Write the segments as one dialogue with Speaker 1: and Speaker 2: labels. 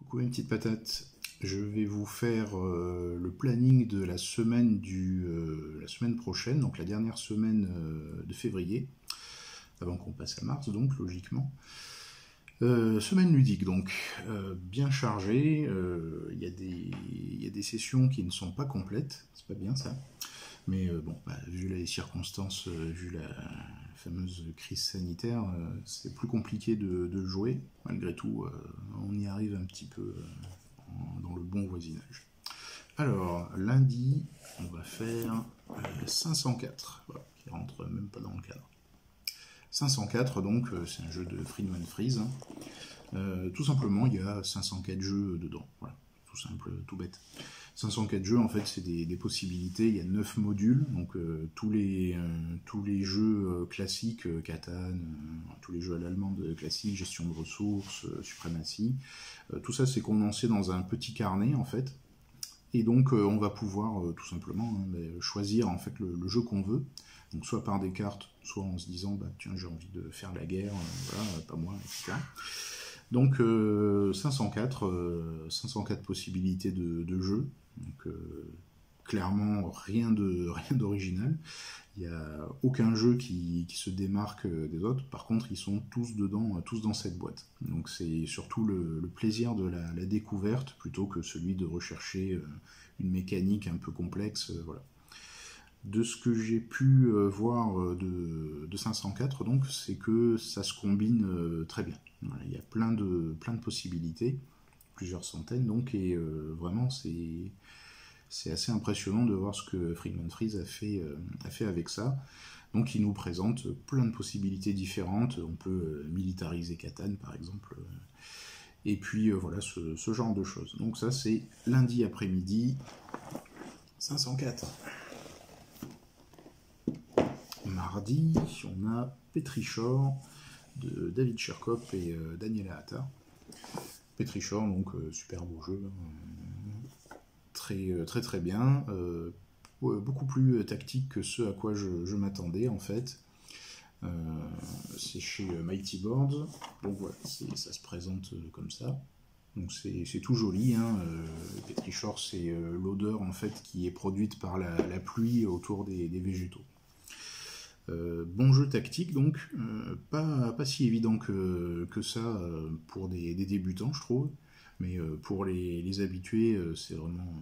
Speaker 1: Coucou mes petites patates, je vais vous faire le planning de la semaine la semaine prochaine, donc la dernière semaine de février, avant qu'on passe à mars donc logiquement. Semaine ludique donc, bien chargée, il y a des sessions qui ne sont pas complètes, c'est pas bien ça, mais bon, vu les circonstances, vu la fameuse crise sanitaire, c'est plus compliqué de jouer, malgré tout, on y arrive un petit peu dans le bon voisinage. Alors, lundi, on va faire 504, voilà, qui rentre même pas dans le cadre. 504, donc, c'est un jeu de Friedman Freeze. Tout simplement, il y a 504 jeux dedans. Voilà, tout simple, tout bête. 504 jeux, en fait, c'est des possibilités. Il y a 9 modules, donc tous les jeux classiques, Catan, tous les jeux à l'allemande classiques, gestion de ressources, suprématie. Tout ça, c'est condensé dans un petit carnet, en fait. Et donc, on va pouvoir tout simplement choisir en fait le jeu qu'on veut. Donc, soit par des cartes, soit en se disant, tiens, j'ai envie de faire la guerre, voilà, pas moi, etc. Donc 504 possibilités de jeu, donc clairement rien d'original. Il n'y a aucun jeu qui se démarque des autres. Par contre, ils sont tous dedans, tous dans cette boîte. Donc c'est surtout le plaisir de la découverte plutôt que celui de rechercher une mécanique un peu complexe. Voilà. De ce que j'ai pu voir de 504, donc, c'est que ça se combine très bien. Voilà, il y a plein de possibilités, plusieurs centaines, donc, et vraiment, c'est assez impressionnant de voir ce que Friedman Freeze a fait avec ça. Donc, il nous présente plein de possibilités différentes. On peut militariser Catan, par exemple, et puis voilà, ce genre de choses. Donc, ça, c'est lundi après-midi, 504. Mardi, on a Petrichor de David Cherkop et Daniela Attar. Petrichor, donc super beau jeu, très bien, beaucoup plus tactique que ce à quoi je m'attendais en fait. C'est chez Mighty Boards, donc voilà, ça se présente comme ça. Donc c'est tout joli, hein. Petrichor, c'est l'odeur en fait qui est produite par la pluie autour des végétaux. Bon jeu tactique donc, pas si évident que ça pour des débutants je trouve, mais pour les habitués c'est vraiment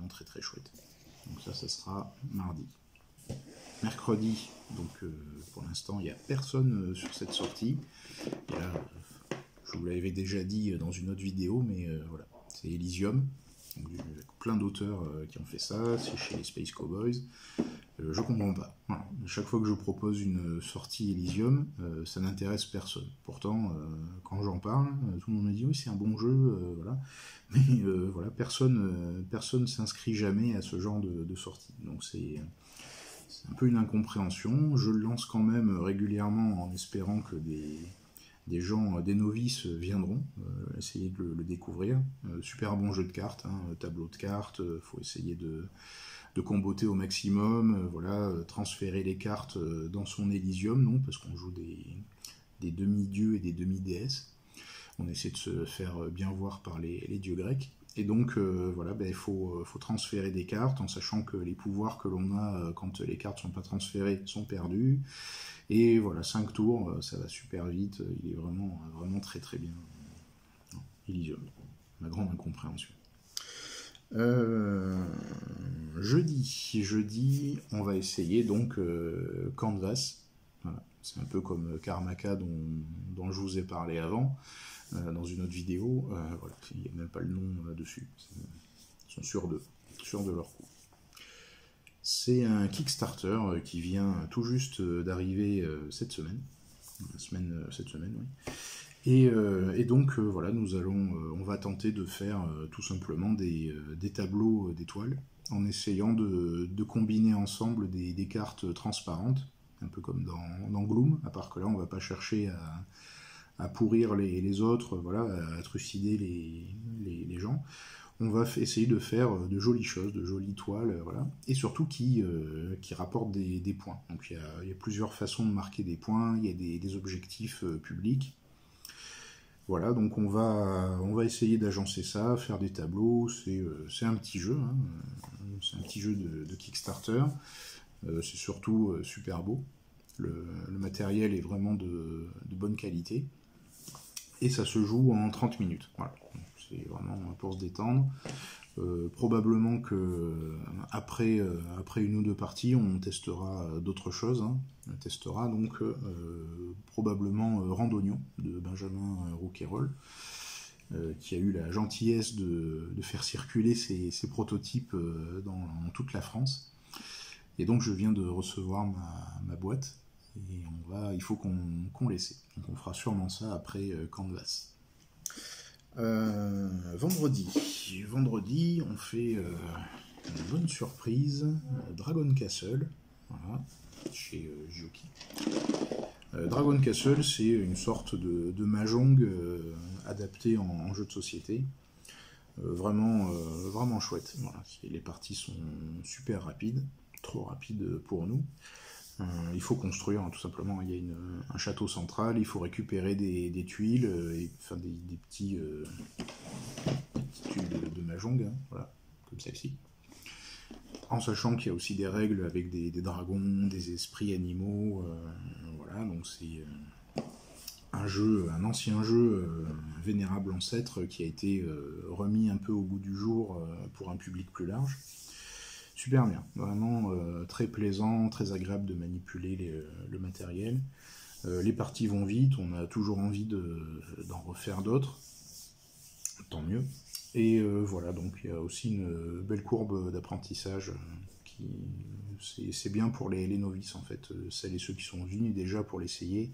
Speaker 1: très chouette. Donc ça sera mardi. Mercredi, donc pour l'instant il n'y a personne sur cette sortie. Et là, je vous l'avais déjà dit dans une autre vidéo, mais voilà, c'est Elysium. Donc, il y a plein d'auteurs qui ont fait ça, c'est chez les Space Cowboys. Je comprends pas. Voilà. Chaque fois que je propose une sortie Elysium, ça n'intéresse personne. Pourtant, quand j'en parle, tout le monde me dit oui, c'est un bon jeu, voilà. Mais voilà, personne s'inscrit jamais à ce genre de sortie. Donc c'est un peu une incompréhension. Je le lance quand même régulièrement en espérant que des gens, des novices viendront essayer de le découvrir. Super bon jeu de cartes, hein, tableau de cartes, faut essayer de comboter au maximum, voilà, transférer les cartes dans son Elysium, non, parce qu'on joue des demi-dieux et des demi-déesses. On essaie de se faire bien voir par les dieux grecs. Et donc, voilà, il faut transférer des cartes, en sachant que les pouvoirs que l'on a quand les cartes ne sont pas transférées sont perdus. Et voilà, 5 tours, ça va super vite, il est vraiment très bien. Elysium, ma grande incompréhension. Jeudi, on va essayer donc Canvas. Voilà. C'est un peu comme Karmaka dont je vous ai parlé avant, dans une autre vidéo. Voilà. Il n'y a même pas le nom dessus. Ils sont sûrs de leur coup. C'est un Kickstarter qui vient tout juste d'arriver cette semaine. Cette semaine, oui. Et donc voilà, on va tenter de faire tout simplement des tableaux d'étoiles en essayant de combiner ensemble des cartes transparentes, un peu comme dans Gloom, à part que là on va pas chercher à pourrir les autres, voilà, à trucider les gens. On va essayer de faire de jolies choses, de jolies toiles, voilà, et surtout qui rapportent des points. Donc il y a plusieurs façons de marquer des points, il y a des objectifs publics. Voilà, donc on va essayer d'agencer ça, faire des tableaux, c'est un petit jeu, hein, c'est un petit jeu de Kickstarter, c'est surtout super beau, le matériel est vraiment de bonne qualité, et ça se joue en 30 minutes, voilà, c'est vraiment pour se détendre. Probablement que après une ou deux parties, on testera d'autres choses. Hein. On testera donc probablement Randonnion de Benjamin Rouquayrol, qui a eu la gentillesse de faire circuler ses prototypes dans toute la France. Et donc je viens de recevoir ma boîte et il faut qu'on l'essaie. Donc on fera sûrement ça après Canvas. Vendredi, on fait une bonne surprise, Dragon Castle, voilà, chez Gioki. Dragon Castle, c'est une sorte de mahjong adapté en jeu de société, vraiment chouette. Voilà. Les parties sont super rapides, trop rapides pour nous. Il faut construire, hein, tout simplement. Il y a un château central, il faut récupérer des tuiles, des petites tuiles de mahjong, hein, voilà, comme celle-ci. En sachant qu'il y a aussi des règles avec des dragons, des esprits animaux, voilà, donc c'est un ancien jeu, vénérable ancêtre, qui a été remis un peu au goût du jour pour un public plus large. Super bien, vraiment très plaisant, très agréable de manipuler le matériel. Les parties vont vite, on a toujours envie d'en refaire d'autres, tant mieux. Et voilà, donc il y a aussi une belle courbe d'apprentissage c'est bien pour les novices en fait. Celles et ceux qui sont venus déjà pour l'essayer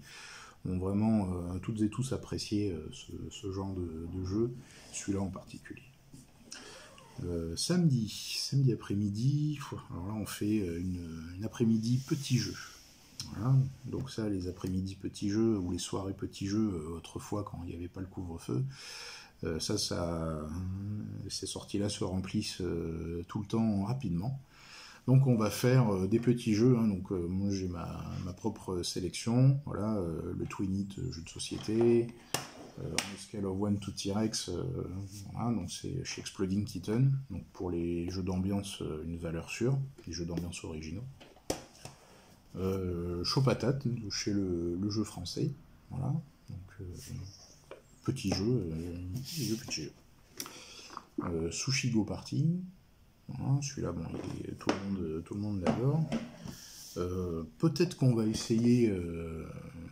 Speaker 1: ont vraiment toutes et tous apprécié ce genre de jeu, celui-là en particulier. Samedi après-midi, alors là on fait une après-midi petit jeu. Voilà. Donc ça, les après-midi petits jeux ou les soirées petits jeux, autrefois quand il n'y avait pas le couvre-feu, ces sorties-là se remplissent tout le temps rapidement. Donc on va faire des petits jeux, hein. Donc moi j'ai ma propre sélection, voilà, le Twin It jeu de société, on scale of 1 to T-Rex, voilà, donc c'est chez Exploding Kitten, donc pour les jeux d'ambiance, une valeur sûre, les jeux d'ambiance originaux. Chaud patate, chez le jeu français, voilà, donc petit jeu, Sushi Go Party, voilà, celui-là, bon, tout le monde l'adore. Peut-être qu'on va essayer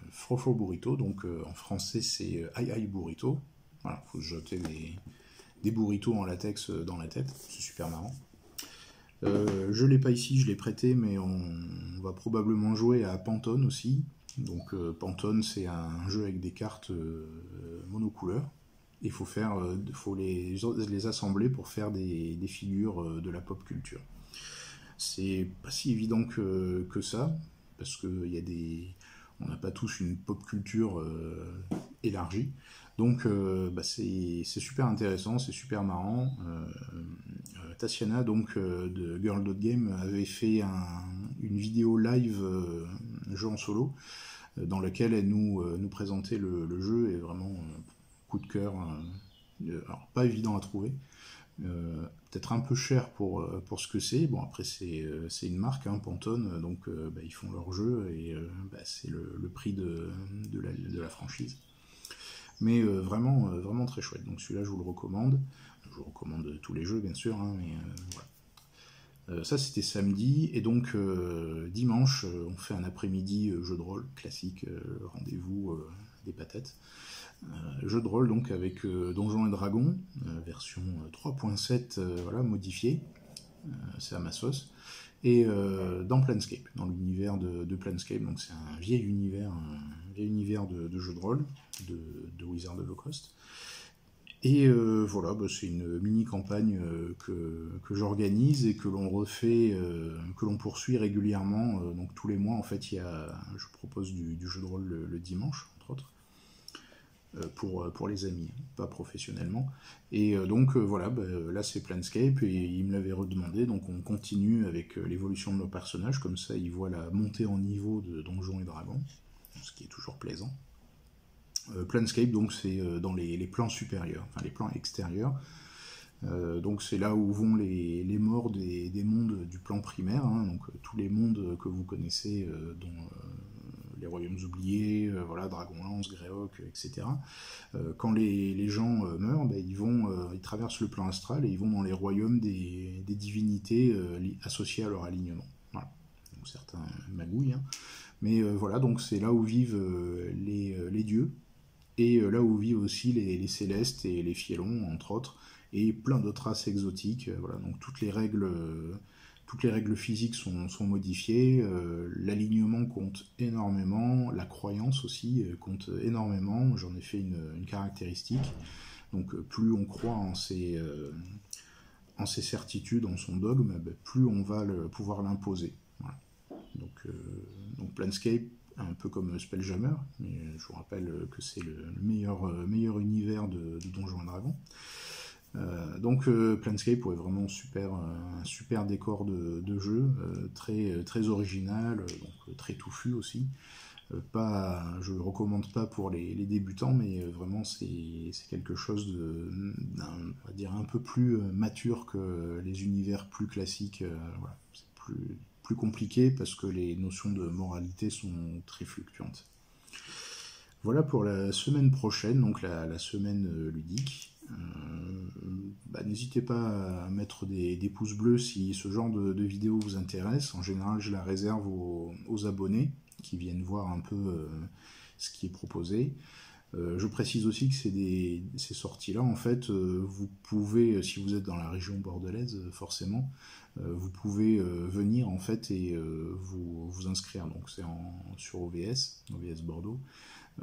Speaker 1: Frofo Burrito, donc en français c'est Aïe Aïe Burrito. Voilà, faut jeter des burritos en latex dans la tête, c'est super marrant. Je l'ai pas ici, je l'ai prêté, mais on va probablement jouer à Pantone aussi. Donc Pantone, c'est un jeu avec des cartes monocouleurs. Il faut les assembler pour faire des figures de la pop culture. C'est pas si évident que ça, parce que on n'a pas tous une pop culture élargie. Donc c'est super intéressant, c'est super marrant. Tassiana, donc de Girl.game, avait fait une vidéo live jeu en solo, dans laquelle elle nous présentait le jeu, et vraiment coup de cœur. Alors pas évident à trouver. Peut-être un peu cher pour ce que c'est. Bon, après c'est une marque, hein, Pantone, donc ils font leur jeu et c'est le prix de la franchise. Mais vraiment très chouette. Donc celui-là, je vous le recommande. Je vous recommande tous les jeux, bien sûr, hein, mais voilà. Ça, c'était samedi. Et donc dimanche, on fait un après-midi jeu de rôle classique, rendez-vous des patates. Jeu de rôle donc avec Donjons et Dragons, version 3.7, voilà, modifiée, c'est à ma sauce, et dans Planescape, dans l'univers de Planescape, donc c'est un vieil univers de jeu de rôle de Wizard of the Coast. Et voilà, c'est une mini campagne que j'organise et que l'on refait, que l'on poursuit régulièrement, donc tous les mois en fait je propose du jeu de rôle le dimanche, entre autres. Pour les amis, pas professionnellement. Et donc voilà, là c'est Planescape et il me l'avait redemandé, donc on continue avec l'évolution de nos personnages, comme ça ils voient la montée en niveau de Donjons et Dragons, ce qui est toujours plaisant. Planscape, donc c'est dans les plans supérieurs, enfin les plans extérieurs. Donc c'est là où vont les morts des mondes du plan primaire, hein, donc tous les mondes que vous connaissez, dont les royaumes oubliés, voilà, Dragonlance, Greyhawk, etc. Quand les gens meurent, ben, ils traversent le plan astral et ils vont dans les royaumes des divinités associées à leur alignement. Voilà. Donc certains magouillent, hein. Mais voilà, donc c'est là où vivent les dieux, et là où vivent aussi les célestes et les fielons, entre autres, et plein d'autres races exotiques. Voilà, donc toutes les règles physiques sont modifiées, l'alignement compte énormément, la croyance aussi compte énormément, j'en ai fait une caractéristique. Donc plus on croit en ses certitudes, en son dogme, plus on va pouvoir l'imposer. Voilà. Donc Planescape, un peu comme Spelljammer, mais je vous rappelle que c'est le meilleur univers de Donjons et Dragons. Donc Planescape, ouais, vraiment un super décor de jeu, très original, donc très touffu aussi. Je ne le recommande pas pour les débutants, mais vraiment c'est quelque chose on va dire un peu plus mature que les univers plus classiques. Voilà. C'est plus compliqué parce que les notions de moralité sont très fluctuantes. Voilà pour la semaine prochaine, donc la semaine ludique. N'hésitez pas à mettre des pouces bleus si ce genre de vidéo vous intéresse. En général, je la réserve aux abonnés qui viennent voir un peu ce qui est proposé. Je précise aussi que ces sorties-là, en fait, vous pouvez, si vous êtes dans la région bordelaise, forcément, vous pouvez venir en fait et vous inscrire. Donc c'est sur OVS Bordeaux.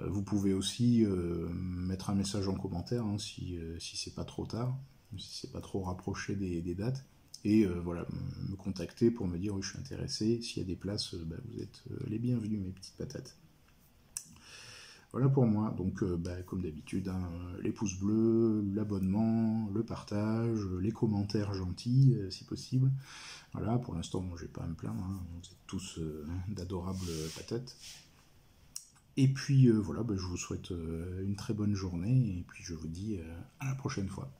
Speaker 1: Vous pouvez aussi mettre un message en commentaire hein, si c'est pas trop tard, si c'est pas trop rapproché des dates. Et voilà, me contacter pour me dire oui, je suis intéressé. S'il y a des places, vous êtes les bienvenus, mes petites patates. Voilà pour moi. Donc, comme d'habitude, hein, les pouces bleus, l'abonnement, le partage, les commentaires gentils, si possible. Voilà, pour l'instant, moi, j'ai pas à me plaindre. Hein. Vous êtes tous d'adorables patates. Et puis, voilà, je vous souhaite une très bonne journée. Et puis, je vous dis à la prochaine fois.